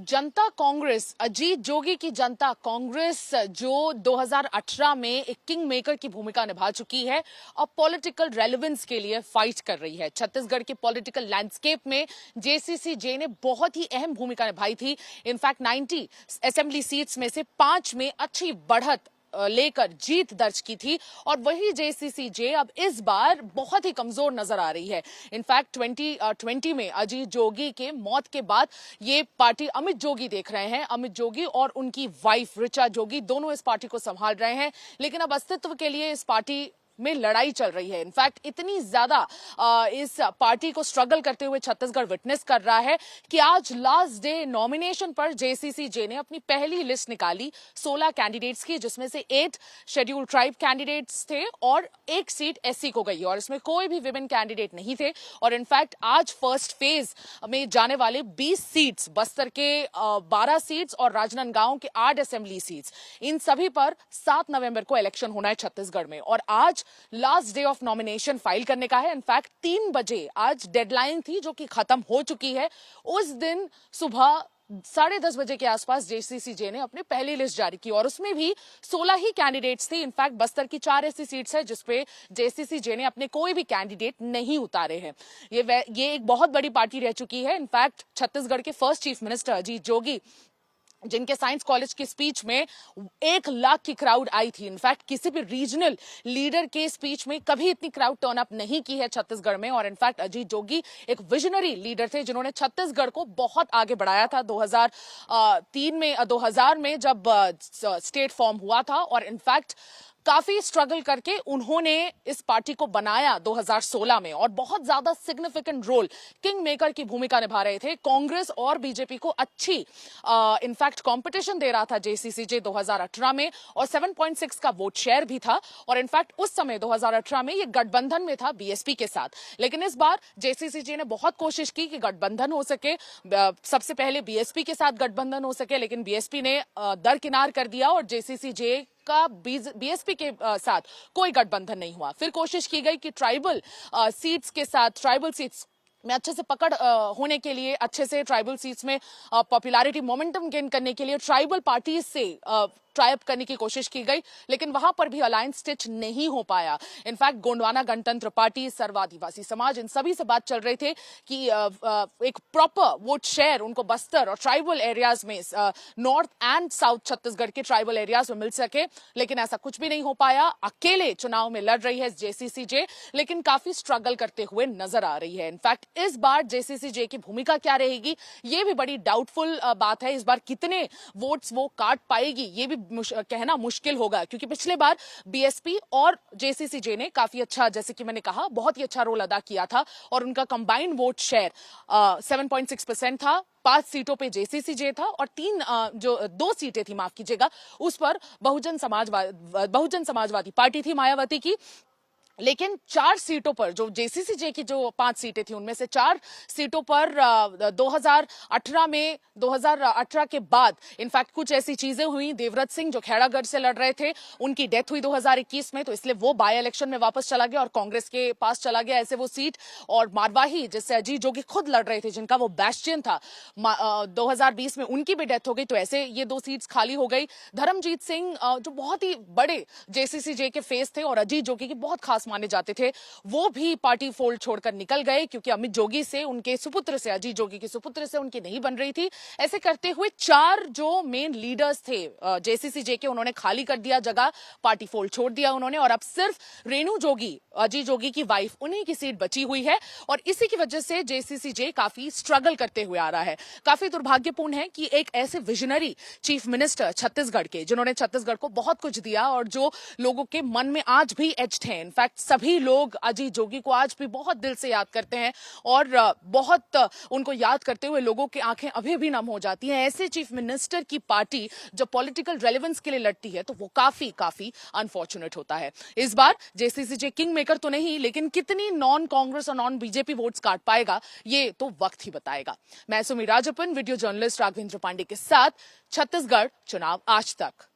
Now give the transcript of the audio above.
जनता कांग्रेस, अजीत जोगी की जनता कांग्रेस जो 2018 में एक किंग मेकर की भूमिका निभा चुकी है, अब पॉलिटिकल रेलेवेंस के लिए फाइट कर रही है। छत्तीसगढ़ के पॉलिटिकल लैंडस्केप में जेसीसी-जे ने बहुत ही अहम भूमिका निभाई थी। इनफैक्ट 90 असेंबली सीट्स में से 5 में अच्छी बढ़त लेकर जीत दर्ज की थी और वही जेसीसी-जे अब इस बार बहुत ही कमजोर नजर आ रही है। इनफैक्ट 2020 में अजीत जोगी के मौत के बाद ये पार्टी अमित जोगी देख रहे हैं। अमित जोगी और उनकी वाइफ ऋचा जोगी दोनों इस पार्टी को संभाल रहे हैं, लेकिन अब अस्तित्व के लिए इस पार्टी में लड़ाई चल रही है। इनफैक्ट इतनी ज्यादा इस पार्टी को स्ट्रगल करते हुए छत्तीसगढ़ विटनेस कर रहा है कि आज लास्ट डे नॉमिनेशन पर जेसीसी-जे ने अपनी पहली लिस्ट निकाली 16 कैंडिडेट्स की, जिसमें से 8 शेड्यूल्ड ट्राइब कैंडिडेट्स थे और 1 सीट एससी को गई और इसमें कोई भी विमेन कैंडिडेट नहीं थे। और इनफैक्ट आज फर्स्ट फेज में जाने वाले 20 सीट्स, बस्तर के 12 सीट्स और राजनांदगांव के 8 असेंबली सीट्स, इन सभी पर 7 नवंबर को इलेक्शन होना है छत्तीसगढ़ में और आज last day of nomination file करने का है। इनफैक्ट 3 बजे आज डेडलाइन थी जो कि खत्म हो चुकी है। उस दिन सुबह 10:30 बजे के आसपास जेसीसी-जे ने अपनी पहली लिस्ट जारी की और उसमें भी 16 ही कैंडिडेट्स थे। इनफैक्ट बस्तर की 4 ऐसी सीट्स है जिसपे जेसीसी-जे ने अपने कोई भी कैंडिडेट नहीं उतारे हैं। ये एक बहुत बड़ी पार्टी रह चुकी है। इनफैक्ट छत्तीसगढ़ के first chief minister Ajit Jogi, जिनके साइंस कॉलेज की स्पीच में 1 लाख की क्राउड आई थी। इनफैक्ट किसी भी रीजनल लीडर के स्पीच में कभी इतनी क्राउड टर्न अप नहीं की है छत्तीसगढ़ में। और इनफैक्ट अजीत जोगी एक विजनरी लीडर थे जिन्होंने छत्तीसगढ़ को बहुत आगे बढ़ाया था 2000 में जब स्टेट फॉर्म हुआ था और इनफैक्ट काफी स्ट्रगल करके उन्होंने इस पार्टी को बनाया 2016 में और बहुत ज्यादा सिग्निफिकेंट रोल, किंग मेकर की भूमिका निभा रहे थे। कांग्रेस और बीजेपी को अच्छी इनफैक्ट कंपटीशन दे रहा था जेसीसी-जे 2018 में और 7.6 का वोट शेयर भी था और इनफैक्ट उस समय 2018 में ये गठबंधन में था बीएसपी के साथ। लेकिन इस बार जेसीसी-जे ने बहुत कोशिश की कि गठबंधन हो सके, सबसे पहले बीएसपी के साथ गठबंधन हो सके, लेकिन बीएसपी ने दरकिनार कर दिया और जेसीसी-जे का बीएसपी के साथ कोई गठबंधन नहीं हुआ। फिर कोशिश की गई कि ट्राइबल सीट्स के साथ, ट्राइबल सीट्स में अच्छे से पकड़ होने के लिए, अच्छे से ट्राइबल सीट्स में पॉपुलैरिटी मोमेंटम गेन करने के लिए ट्राइबल पार्टीज से ट्राई अप करने की कोशिश की गई, लेकिन वहां पर भी अलायंस स्टिच नहीं हो पाया। इनफैक्ट गोंडवाना गणतंत्र पार्टी, सर्व आदिवासी समाज, इन सभी से बात चल रही थी कि एक प्रॉपर वोट शेयर उनको बस्तर और ट्राइबल एरियाज में, नॉर्थ एंड साउथ छत्तीसगढ़ के ट्राइबल एरियाज में मिल सके, लेकिन ऐसा कुछ भी नहीं हो पाया। अकेले चुनाव में लड़ रही है जेसीसी-जे, लेकिन काफी स्ट्रगल करते हुए नजर आ रही है। इनफैक्ट इस बार जेसीसी-जे की भूमिका क्या रहेगी, ये भी बड़ी डाउटफुल बात है। इस बार कितने वोट्स वो काट पाएगी ये भी कहना मुश्किल होगा, क्योंकि पिछले बार बीएसपी और जेसीसी-जे ने काफी अच्छा, जैसे कि मैंने कहा, बहुत ही अच्छा रोल अदा किया था और उनका कंबाइंड वोट शेयर 7.6% था। 5 सीटों पे जेसीसी-जे था और 2 सीटें थी, माफ कीजिएगा, उस पर बहुजन समाजवादी पार्टी थी मायावती की। लेकिन 4 सीटों पर, जो जेसीसी-जे की जो 5 सीटें थी उनमें से 4 सीटों पर 2018 के बाद इनफैक्ट कुछ ऐसी चीजें हुई। देवव्रत सिंह जो खैरागढ़ से लड़ रहे थे, उनकी डेथ हुई 2021 में, तो इसलिए वो बाय इलेक्शन में वापस चला गया और कांग्रेस के पास चला गया ऐसे वो सीट। और मारवाही, जिससे अजीत जोगी खुद लड़ रहे थे, जिनका वो बैस्टियन था, 2020 में उनकी भी डेथ हो गई, तो ऐसे ये 2 सीट्स खाली हो गई। धर्मजीत सिंह जो बहुत ही बड़े जेसीसी-जे के फेस थे और अजीत जोगी की बहुत खास माने जाते थे, वो भी पार्टी फोल्ड छोड़कर निकल गए, क्योंकि अमित जोगी से, उनके सुपुत्र से, अजीत जोगी के सुपुत्र से उनकी नहीं बन रही थी। ऐसे करते हुए 4 जो मेन लीडर्स थे जेसीसी-जे के, उन्होंने खाली कर दिया जगह, पार्टी फोल्ड छोड़ दिया उन्होंने और अब सिर्फ रेणु जोगी, अजीत जोगी की वाइफ, उन्हीं की सीट बची हुई है और इसी की वजह से जेसीसी-जे काफी स्ट्रगल करते हुए आ रहा है। काफी दुर्भाग्यपूर्ण है कि एक ऐसे विजनरी चीफ मिनिस्टर छत्तीसगढ़ के, जिन्होंने छत्तीसगढ़ को बहुत कुछ दिया और जो लोगों के मन में आज भी एज्ड हैं, इनफैक्ट सभी लोग अजीत जोगी को आज भी बहुत दिल से याद करते हैं और बहुत उनको याद करते हुए लोगों की आंखें अभी भी नम हो जाती हैं। ऐसे चीफ मिनिस्टर की पार्टी जब पॉलिटिकल रेलेवेंस के लिए लड़ती है तो वो काफी अनफॉर्चुनेट होता है। इस बार जेसीसी-जे किंग मेकर तो नहीं, लेकिन कितनी नॉन कांग्रेस और नॉन बीजेपी वोट्स काट पाएगा ये तो वक्त ही बताएगा। मैं सुमी राजप्पन, वीडियो जर्नलिस्ट राघवेंद्र पांडे के साथ, छत्तीसगढ़ चुनाव आज तक।